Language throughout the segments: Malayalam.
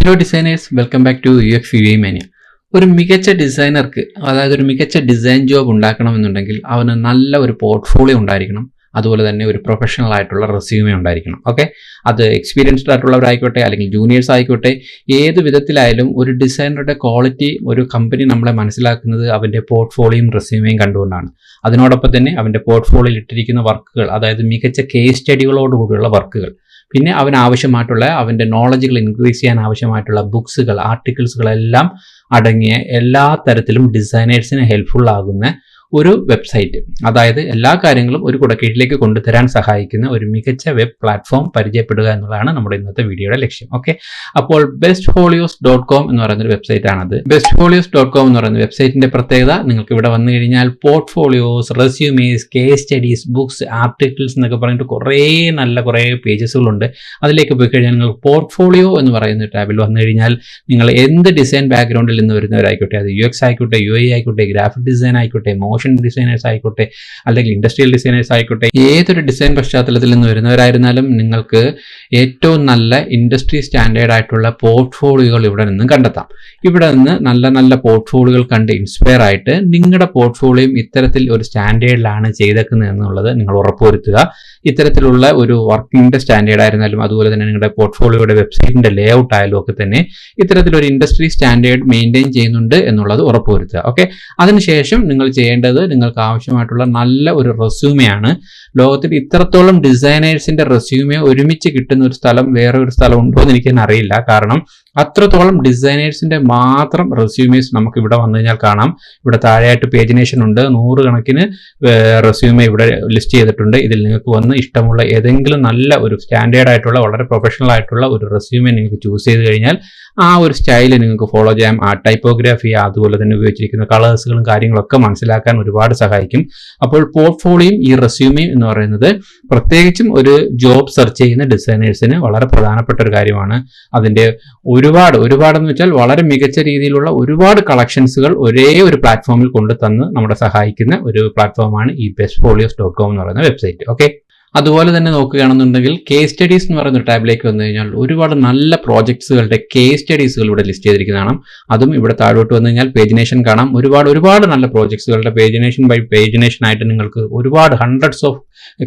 Hello designers, welcome back to uxuimania. ഒരു മികച്ച ഡിസൈനർക്ക്, അതായത് ഒരു മികച്ച ഡിസൈൻ ജോബ് ഉണ്ടാക്കണമെന്നുണ്ടെങ്കിൽ അവന് നല്ല ഒരു പോർട്ട്ഫോളിയോ ഉണ്ടായിരിക്കണം. അതുപോലെ തന്നെ ഒരു പ്രൊഫഷണൽ ആയിട്ടുള്ള റെസ്യൂമേ ഉണ്ടായിരിക്കണം. ഓക്കെ, അത് എക്സ്പീരിയൻസ്ഡ് ആയിട്ടുള്ളവരായിക്കോട്ടെ അല്ലെങ്കിൽ ജൂനിയേഴ്സ് ആയിക്കോട്ടെ, ഏത് വിധത്തിലായാലും ഒരു ഡിസൈനറുടെ ക്വാളിറ്റി ഒരു കമ്പനി നമ്മളെ മനസ്സിലാക്കുന്നത് അവൻ്റെ പോർട്ട്ഫോളിയോയും റെസ്യൂമേയും കണ്ടുകൊണ്ടാണ്. അതിനോടൊപ്പം തന്നെ അവൻ്റെ പോർട്ട്ഫോളിയോയിൽ ഇട്ടിരിക്കുന്ന വർക്കുകൾ, അതായത് മികച്ച കേസ് സ്റ്റഡികളോടുകൂടിയുള്ള വർക്കുകൾ, പിന്നെ അവനാവശ്യമായിട്ടുള്ള അവൻ്റെ നോളജുകൾ ഇൻക്രീസ് ചെയ്യാൻ ആവശ്യമായിട്ടുള്ള ബുക്സുകൾ, ആർട്ടിക്കിൾസുകളെല്ലാം അടങ്ങിയ എല്ലാ തരത്തിലും ഡിസൈനേഴ്സിന് ഹെൽപ്ഫുൾ ആകുന്ന ഒരു വെബ്സൈറ്റ്, അതായത് എല്ലാ കാര്യങ്ങളും ഒരു കുടക്കീഴിലേക്ക് കൊണ്ടുതരാൻ സഹായിക്കുന്ന ഒരു മികച്ച വെബ് പ്ലാറ്റ്ഫോം പരിചയപ്പെടുക എന്നുള്ളതാണ് നമ്മുടെ ഇന്നത്തെ വീഡിയോയുടെ ലക്ഷ്യം. ഓക്കെ, അപ്പോൾ bestfolios.com എന്ന് പറയുന്നൊരു വെബ്സൈറ്റ് ആണത്. bestfolios.com എന്ന് പറയുന്ന വെബ്സൈറ്റിന്റെ പ്രത്യേകത, നിങ്ങൾക്ക് ഇവിടെ വന്നു കഴിഞ്ഞാൽ portfolios, resumes, case studies, books, articles എന്നൊക്കെ പറഞ്ഞിട്ട് കുറേ പേജസുകളുണ്ട്. അതിലേക്ക് പോയി കഴിഞ്ഞാൽ നിങ്ങൾ പോർട്ട്ഫോളിയോ എന്ന് പറയുന്ന ടാബിൽ വന്നു കഴിഞ്ഞാൽ നിങ്ങൾ എന്ത് ഡിസൈൻ ബാക്ക്ഗ്രൗണ്ടിൽ നിന്ന് വരുന്നവരായിക്കോട്ടെ, അത് UX ആയിക്കോട്ടെ, UI ആയിക്കോട്ടെ, ഗ്രാഫിക് ഡിസൈൻ ആയിക്കോട്ടെ, മോഷൻ ഡിസൈനേഴ്സ് ആയിക്കോട്ടെ, അല്ലെങ്കിൽ ഇൻഡസ്ട്രിയൽ ഡിസൈനേഴ്സ് ആയിക്കോട്ടെ, ഏതൊരു ഡിസൈൻ പശ്ചാത്തലത്തിൽ നിന്ന് വരുന്നവരായിരുന്നാലും നിങ്ങൾക്ക് ഏറ്റവും നല്ല ഇൻഡസ്ട്രി സ്റ്റാൻഡേർഡ് ആയിട്ടുള്ള പോർട്ട്ഫോളിയോകൾ ഇവിടെ നിന്നും കണ്ടെത്താം. ഇവിടെ നിന്ന് നല്ല നല്ല പോർട്ട്ഫോളിയോകൾ കണ്ട് ഇൻസ്പയർ ആയിട്ട് നിങ്ങളുടെ പോർട്ട്ഫോളിയോയും ഇത്തരത്തിൽ ഒരു സ്റ്റാൻഡേർഡിലാണ് ചെയ്തേക്കുന്നത് എന്നുള്ളത് നിങ്ങൾ ഉറപ്പുവരുത്തുക. ഇത്തരത്തിലുള്ള ഒരു വർക്കിംഗിന്റെ സ്റ്റാൻഡേർഡ് ആയിരുന്നാലും അതുപോലെ തന്നെ നിങ്ങളുടെ പോർട്ട്ഫോളിയോയുടെ വെബ്സൈറ്റിന്റെ ലേ ഔട്ട് ആയാലും ഒക്കെ തന്നെ ഇത്തരത്തിലൊരു ഇൻഡസ്ട്രി സ്റ്റാൻഡേർഡ് മെയിൻറ്റെയിൻ ചെയ്യുന്നുണ്ട് എന്നുള്ളത് ഉറപ്പുവരുത്തുക. ഓക്കെ, അതിനുശേഷം നിങ്ങൾ ചെയ്യേണ്ടത് നിങ്ങൾക്ക് ആവശ്യമായിട്ടുള്ള നല്ല ഒരു റെസ്യൂമെയാണ്. ലോകത്തിൽ ഇത്രത്തോളം ഡിസൈനേഴ്സിന്റെ റെസ്യൂമെ ഒരുമിച്ച് കിട്ടുന്ന ഒരു സ്ഥലം വേറെ ഒരു സ്ഥലം ഉണ്ടോ എന്ന് എനിക്ക് അറിയില്ല. കാരണം അത്രത്തോളം ഡിസൈനേഴ്സിന്റെ മാത്രം റെസ്യൂമേസ് നമുക്ക് ഇവിടെ വന്നു കഴിഞ്ഞാൽ കാണാം. ഇവിടെ താഴെയായിട്ട് പേജിനേഷൻ ഉണ്ട്, 100 കണക്കിന് റെസ്യൂമെ ഇവിടെ ലിസ്റ്റ് ചെയ്തിട്ടുണ്ട്. ഇതിൽ നിങ്ങൾക്ക് വന്ന് ഇഷ്ടമുള്ള ഏതെങ്കിലും നല്ല ഒരു സ്റ്റാൻഡേർഡ് ആയിട്ടുള്ള വളരെ പ്രൊഫഷണൽ ആയിട്ടുള്ള ഒരു റെസ്യൂമെ നിങ്ങൾക്ക് ചൂസ് ചെയ്ത് കഴിഞ്ഞാൽ ആ ഒരു സ്റ്റൈല് നിങ്ങൾക്ക് ഫോളോ ചെയ്യാം. ആ ടൈപ്പോഗ്രാഫി, അതുപോലെ തന്നെ ഉപയോഗിച്ചിരിക്കുന്ന കളേഴ്സുകളും കാര്യങ്ങളൊക്കെ മനസ്സിലാക്കാൻ ഒരുപാട് സഹായിക്കും. അപ്പോൾ പോർട്ട്ഫോളിയോയും ഈ റെസ്യൂമേയും എന്ന് പറയുന്നത് പ്രത്യേകിച്ചും ഒരു ജോബ് സെർച്ച് ചെയ്യുന്ന ഡിസൈനേഴ്സിന് വളരെ പ്രധാനപ്പെട്ട ഒരു കാര്യമാണ്. അതിൻ്റെ ഒരുപാടെന്ന് വെച്ചാൽ വളരെ മികച്ച രീതിയിലുള്ള ഒരുപാട് കളക്ഷൻസുകൾ ഒരേ ഒരു പ്ലാറ്റ്ഫോമിൽ കൊണ്ടുതന്ന് നമ്മളെ സഹായിക്കുന്ന ഒരു പ്ലാറ്റ്ഫോമാണ് ഈ bestfolios.com എന്ന് പറയുന്ന വെബ്സൈറ്റ്. ഓക്കെ, അതുപോലെ തന്നെ നോക്കുകയാണെന്നുണ്ടെങ്കിൽ കേസ് സ്റ്റഡീസ് എന്ന് പറയുന്ന ടാബിലേക്ക് വന്നു കഴിഞ്ഞാൽ ഒരുപാട് നല്ല പ്രോജക്ട്സുകളുടെ കേസ് സ്റ്റഡീസുകൾ ഇവിടെ ലിസ്റ്റ് ചെയ്തിരിക്കുന്നതാണ്. അതും ഇവിടെ താഴോട്ട് വന്നു കഴിഞ്ഞാൽ പേജിനേഷൻ കാണാം. ഒരുപാട് നല്ല പ്രോജക്ട്സുകളുടെ പേജിനേഷൻ ബൈ പേജിനേഷൻ ആയിട്ട് നിങ്ങൾക്ക് ഒരുപാട് ഹൺഡ്രഡ്സ് ഓഫ്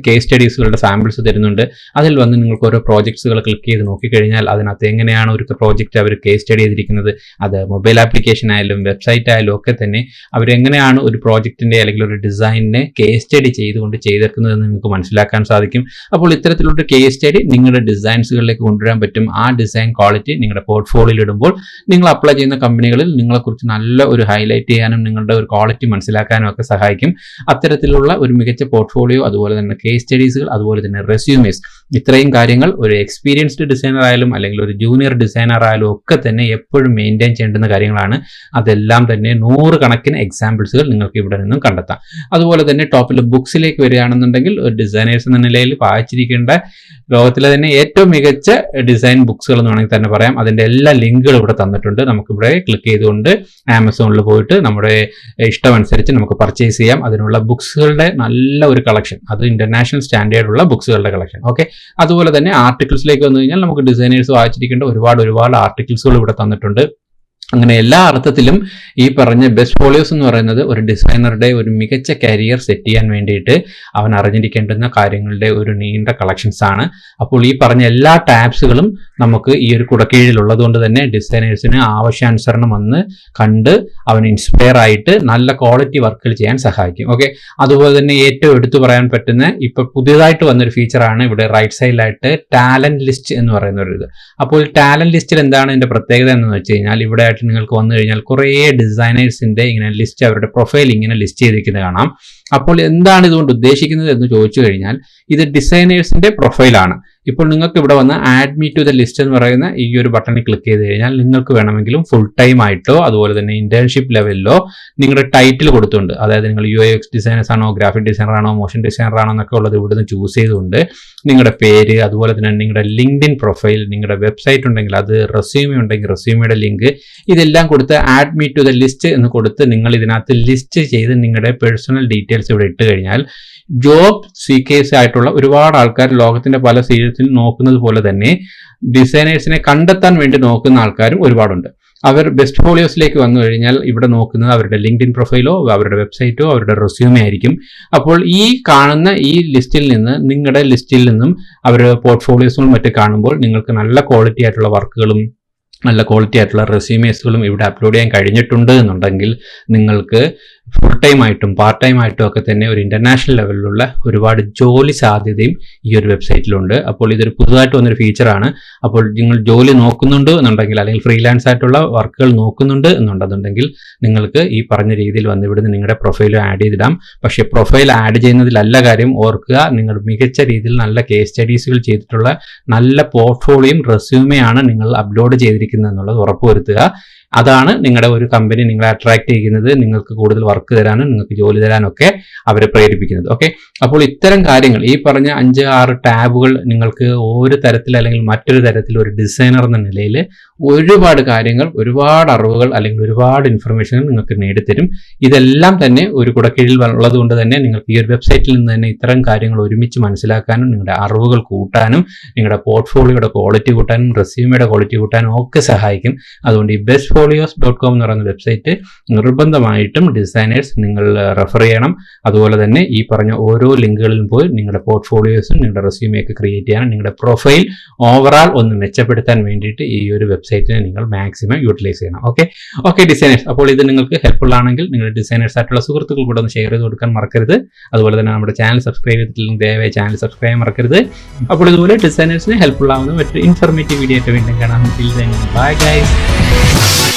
കേസ് സ്റ്റഡീസുകളുടെ സാമ്പിൾസ് തരുന്നുണ്ട്. അതിൽ വന്ന് നിങ്ങൾക്ക് ഓരോ പ്രോജക്ട്സുകൾ ക്ലിക്ക് ചെയ്ത് നോക്കിക്കഴിഞ്ഞാൽ അതിനകത്ത് എങ്ങനെയാണ് ഒരു പ്രോജക്റ്റ് അവർ കേസ് സ്റ്റഡി ചെയ്തിരിക്കുന്നത്, അത് മൊബൈൽ ആപ്ലിക്കേഷൻ ആയാലും വെബ്സൈറ്റ് ആയാലും ഒക്കെ തന്നെ അവരെങ്ങനെയാണ് ഒരു പ്രോജക്റ്റിന്റെ അല്ലെങ്കിൽ ഒരു ഡിസൈനിനെ കേസ് സ്റ്റഡി ചെയ്തെടുക്കുന്നതെന്ന് നിങ്ങൾക്ക് മനസ്സിലാക്കാൻ സാധിക്കും. അപ്പോൾ ഇത്തരത്തിലുള്ള കേസ് സ്റ്റഡി നിങ്ങളുടെ ഡിസൈൻസുകളിലേക്ക് കൊണ്ടുവരാൻ പറ്റും. ആ ഡിസൈൻ ക്വാളിറ്റി നിങ്ങളുടെ പോർട്ട്ഫോളിയോയിൽ ഇടുമ്പോൾ നിങ്ങൾ അപ്ലൈ ചെയ്യുന്ന കമ്പനികളിൽ നിങ്ങളെക്കുറിച്ച് നല്ല ഒരു ഹൈലൈറ്റ് ചെയ്യാനും നിങ്ങളുടെ ഒരു ക്വാളിറ്റി മനസ്സിലാക്കാനും ഒക്കെ സഹായിക്കും. അത്തരത്തിലുള്ള ഒരു മികച്ച പോർട്ട്ഫോളിയോ, അതുപോലെ തന്നെ കേസ് സ്റ്റഡീസുകൾ, അതുപോലെ തന്നെ റെസ്യൂമേസ്, ഇത്രയും കാര്യങ്ങൾ ഒരു എക്സ്പീരിയൻസ്ഡ് ഡിസൈനർ ആയാലും അല്ലെങ്കിൽ ഒരു ജൂനിയർ ഡിസൈനർ ആയാലും ഒക്കെ തന്നെ എപ്പോഴും മെയിൻറ്റെയിൻ ചെയ്യേണ്ടുന്ന കാര്യങ്ങളാണ്. അതെല്ലാം തന്നെ 100 കണക്കിന് എക്സാമ്പിൾസുകൾ നിങ്ങൾക്ക് ഇവിടെ നിന്നും കണ്ടെത്താം. അതുപോലെ തന്നെ ടോപ്പിൽ ബുക്സിലേക്ക് വരികയാണെന്നുണ്ടെങ്കിൽ ഒരു ഡിസൈനേഴ്സ് എന്ന നിലയിൽ വായിച്ചിരിക്കേണ്ട ലോകത്തിലെ തന്നെ ഏറ്റവും മികച്ച ഡിസൈൻ ബുക്സുകൾ എന്ന് വേണമെങ്കിൽ തന്നെ പറയാം. അതിൻ്റെ എല്ലാ ലിങ്കുകളും ഇവിടെ തന്നിട്ടുണ്ട്. നമുക്കിവിടെ ക്ലിക്ക് ചെയ്തുകൊണ്ട് ആമസോണിൽ പോയിട്ട് നമ്മുടെ ഇഷ്ടമനുസരിച്ച് നമുക്ക് പർച്ചേസ് ചെയ്യാം. അതിനുള്ള ബുക്സുകളുടെ നല്ല ഒരു കളക്ഷൻ, അത് ഇന്റർനാഷണൽ സ്റ്റാൻഡേർഡുള്ള ബുക്സുകളുടെ കളക്ഷൻ. ഓക്കെ, അതുപോലെ തന്നെ ആർട്ടിക്കിൾസിലേക്ക് വന്നു കഴിഞ്ഞാൽ നമുക്ക് ഡിസൈനേഴ്സ് വായിച്ചിരിക്കേണ്ട ഒരുപാട് ആർട്ടിക്കിൾസുകൾ ഇവിടെ തന്നിട്ടുണ്ട്. അങ്ങനെ എല്ലാ അർത്ഥത്തിലും ഈ പറഞ്ഞ bestfolios എന്ന് പറയുന്നത് ഒരു ഡിസൈനറുടെ ഒരു മികച്ച കരിയർ സെറ്റ് ചെയ്യാൻ വേണ്ടിയിട്ട് അവൻ അറിഞ്ഞിരിക്കേണ്ടുന്ന കാര്യങ്ങളുടെ ഒരു നീണ്ട കളക്ഷൻസ് ആണ്. അപ്പോൾ ഈ പറഞ്ഞ എല്ലാ ടാബ്സുകളും നമുക്ക് ഈ ഒരു കുടക്കീഴിലുള്ളത് കൊണ്ട് തന്നെ ഡിസൈനേഴ്സിന് ആവശ്യാനുസരണം വന്ന് കണ്ട് അവൻ ഇൻസ്പയർ ആയിട്ട് നല്ല ക്വാളിറ്റി വർക്കുകൾ ചെയ്യാൻ സഹായിക്കും. ഓക്കെ, അതുപോലെ തന്നെ ഏറ്റവും എടുത്തു പറയാൻ പറ്റുന്ന ഇപ്പൊ പുതിയതായിട്ട് വന്നൊരു ഫീച്ചറാണ് ഇവിടെ റൈറ്റ് സൈഡിലായിട്ട് ടാലന്റ് ലിസ്റ്റ് എന്ന് പറയുന്ന ഒരു ഇത്. അപ്പോൾ ടാലന്റ് ലിസ്റ്റിൽ എന്താണ് ഇതിന്റെ പ്രത്യേകത എന്ന് വെച്ച് കഴിഞ്ഞാൽ ഇവിടെ നിങ്ങൾക്ക് വന്നു കഴിഞ്ഞാൽ കുറേ ഡിസൈനേഴ്സിന്റെ ഇങ്ങനെ ലിസ്റ്റ്, അവരുടെ പ്രൊഫൈൽ ഇങ്ങനെ ലിസ്റ്റ് ചെയ്തിരിക്കുന്നത് കാണാം. അപ്പോൾ എന്താണ് ഇതുകൊണ്ട് ഉദ്ദേശിക്കുന്നത് എന്ന് ചോദിച്ചു കഴിഞ്ഞാൽ ഇത് ഡിസൈനേഴ്സിന്റെ പ്രൊഫൈലാണ്. ഇപ്പോൾ നിങ്ങൾക്ക് ഇവിടെ വന്ന് add me to the list എന്ന് പറയുന്ന ഈ ഒരു ബട്ടണിൽ ക്ലിക്ക് ചെയ്ത് കഴിഞ്ഞാൽ നിങ്ങൾക്ക് വേണമെങ്കിലും ഫുൾ ടൈം ആയിട്ടോ അതുപോലെ തന്നെ ഇന്റേൺഷിപ്പ് ലെവലിലോ നിങ്ങളുടെ ടൈറ്റിൽ കൊടുത്തുണ്ട്, അതായത് നിങ്ങൾ UX ഡിസൈനേഴ്സ് ആണോ, ഗ്രാഫിക് ഡിസൈനർ ആണോ, മോഷൻ ഡിസൈനർ ആണോ എന്നൊക്കെ ഉള്ളത് ഇവിടുന്ന് ചൂസ് ചെയ്തുകൊണ്ട് നിങ്ങളുടെ പേര്, അതുപോലെ തന്നെ നിങ്ങളുടെ ലിങ്ക്ഡിൻ പ്രൊഫൈൽ, നിങ്ങളുടെ വെബ്സൈറ്റ് ഉണ്ടെങ്കിൽ അത്, റെസ്യൂമെ ഉണ്ടെങ്കിൽ റെസ്യൂമയുടെ ലിങ്ക്, ഇതെല്ലാം കൊടുത്ത് add me to the list എന്ന് കൊടുത്ത് നിങ്ങൾ ഇതിനകത്ത് ലിസ്റ്റ് ചെയ്ത് നിങ്ങളുടെ പേഴ്സണൽ ഡീറ്റെയിൽസ് ഇവിടെ ഇട്ട് കഴിഞ്ഞാൽ ജോബ് സീക്കേഴ്സ് ആയിട്ടുള്ള ഒരുപാട് ആൾക്കാർ ലോകത്തിന്റെ പല പോർട്ട്ഫോളിയോസിൽ നോക്കുന്നത് പോലെ തന്നെ ഡിസൈനേഴ്സിനെ കണ്ടെത്താൻ വേണ്ടി നോക്കുന്ന ആൾക്കാരും ഒരുപാടുണ്ട്. അവർ ബെസ്റ്റ് ഫോളിയോസിലേക്ക് വന്നു കഴിഞ്ഞാൽ ഇവിടെ നോക്കുന്നത് അവരുടെ ലിങ്ക്ഡിൻ പ്രൊഫൈലോ അവരുടെ വെബ്സൈറ്റോ അവരുടെ റെസ്യൂമേ ആയിരിക്കും. അപ്പോൾ ഈ കാണുന്ന ഈ ലിസ്റ്റിൽ നിന്ന് നിങ്ങളുടെ ലിസ്റ്റിൽ നിന്നും അവർ പോർട്ട്ഫോളിയോസും മറ്റും കാണുമ്പോൾ നിങ്ങൾക്ക് നല്ല ക്വാളിറ്റി ആയിട്ടുള്ള വർക്കുകളും നല്ല ക്വാളിറ്റി ആയിട്ടുള്ള റെസ്യൂമേസുകളും ഇവിടെ അപ്ലോഡ് ചെയ്യാൻ കഴിഞ്ഞിട്ടുണ്ട് എന്നുണ്ടെങ്കിൽ നിങ്ങൾക്ക് ഫുൾ ടൈം ആയിട്ടും പാർട്ട് ടൈം ആയിട്ടും ഒക്കെ തന്നെ ഒരു ഇൻ്റർനാഷണൽ ലെവലിലുള്ള ഒരുപാട് ജോലി സാധ്യതയും ഈ ഒരു വെബ്സൈറ്റിലുണ്ട്. അപ്പോൾ ഇതൊരു പുതുതായിട്ട് വന്നൊരു ഫീച്ചറാണ്. അപ്പോൾ നിങ്ങൾ ജോലി നോക്കുന്നുണ്ട് എന്നുണ്ടെങ്കിൽ അല്ലെങ്കിൽ ഫ്രീലാൻസ് ആയിട്ടുള്ള വർക്കുകൾ നോക്കുന്നുണ്ട് എന്നുണ്ടെന്നുണ്ടെങ്കിൽ നിങ്ങൾക്ക് ഈ പറഞ്ഞ രീതിയിൽ വന്ന് ഇവിടുന്ന് നിങ്ങളുടെ പ്രൊഫൈൽ ആഡ് ചെയ്തിടാം. പക്ഷേ പ്രൊഫൈൽ ആഡ് ചെയ്യുന്നതിലല്ല കാര്യം, ഓർക്കുക നിങ്ങൾ മികച്ച രീതിയിൽ നല്ല കേസ് സ്റ്റഡീസുകൾ ചെയ്തിട്ടുള്ള നല്ല പോർട്ട്ഫോളിയോയും റെസ്യൂമെയാണ് നിങ്ങൾ അപ്ലോഡ് ചെയ്തിരിക്കുന്നത് എന്നുള്ളത് ഉറപ്പുവരുത്തുക. അതാണ് നിങ്ങളുടെ ഒരു കമ്പനി നിങ്ങളെ അട്രാക്ട് ചെയ്യുന്നത്, നിങ്ങൾക്ക് കൂടുതൽ വർക്ക് തരാനും നിങ്ങൾക്ക് ജോലി തരാനൊക്കെ അവരെ പ്രേരിപ്പിക്കുന്നത്. ഓക്കെ, അപ്പോൾ ഇത്തരം കാര്യങ്ങൾ ഈ പറഞ്ഞ 5-6 ടാബുകൾ നിങ്ങൾക്ക് ഒരു തരത്തിൽ അല്ലെങ്കിൽ മറ്റൊരു തരത്തിൽ ഒരു ഡിസൈനർ എന്ന നിലയിൽ ഒരുപാട് കാര്യങ്ങൾ, ഒരുപാട് അറിവുകൾ അല്ലെങ്കിൽ ഒരുപാട് ഇൻഫർമേഷൻ നിങ്ങൾക്ക് നേടിത്തരും. ഇതെല്ലാം തന്നെ ഒരു കുടക്കീഴിൽ ഉള്ളത് കൊണ്ട് തന്നെ നിങ്ങൾക്ക് ഈ ഒരു വെബ്സൈറ്റിൽ നിന്ന് തന്നെ ഇത്തരം കാര്യങ്ങൾ ഒരുമിച്ച് മനസ്സിലാക്കാനും നിങ്ങളുടെ അറിവുകൾ കൂട്ടാനും നിങ്ങളുടെ പോർട്ട്ഫോളിയോയുടെ ക്വാളിറ്റി കൂട്ടാനും റെസ്യൂമയുടെ ക്വാളിറ്റി കൂട്ടാനും ഒക്കെ സഹായിക്കും. അതുകൊണ്ട് ഈ bestfolios.com എന്ന് പറയുന്ന വെബ്സൈറ്റ് നിർബന്ധമായിട്ടും ഡിസൈനേഴ്സ് നിങ്ങൾ റെഫർ ചെയ്യണം. അതുപോലെ തന്നെ ഈ പറഞ്ഞ ഓരോ ലിങ്കുകളിലും പോയി നിങ്ങളുടെ പോർട്ട്ഫോളിയോസും നിങ്ങളുടെ റെസ്യൂമയൊക്കെ ക്രിയേറ്റ് ചെയ്യാനും നിങ്ങളുടെ പ്രൊഫൈൽ ഓവറാൾ ഒന്ന് മെച്ചപ്പെടുത്താൻ വേണ്ടിയിട്ട് ഈ ഒരു വെബ്സൈറ്റിനെ നിങ്ങൾ മാക്സിമം യൂട്ടിലൈസ് ചെയ്യണം. ഓക്കെ ഡിസൈനേഴ്സ്, അപ്പോൾ ഇത് നിങ്ങൾക്ക് ഹെൽപ്ഫുൾ ആണെങ്കിൽ നിങ്ങളുടെ ഡിസൈനേഴ്സ് ആയിട്ടുള്ള സുഹൃത്തുക്കൾ കൂടെ ഒന്ന് ഷെയർ ചെയ്ത് കൊടുക്കാൻ മറക്കരുത്. അതുപോലെ തന്നെ നമ്മുടെ ചാനൽ സബ്സ്ക്രൈബ് ചെയ്തിട്ടില്ലെങ്കിൽ ദയവായി ചാനൽ സബ്സ്ക്രൈബ് ചെയ്യാൻ മറക്കരുത്. അപ്പോൾ ഇതുപോലെ ഡിസൈനേഴ്സിന് ഹെൽപ്ഫുൾ ആവുന്ന മറ്റൊരു ഇൻഫോർമേറ്റീവ് വീഡിയോ ആയിട്ട് വീണ്ടും കാണാം. Bye guys.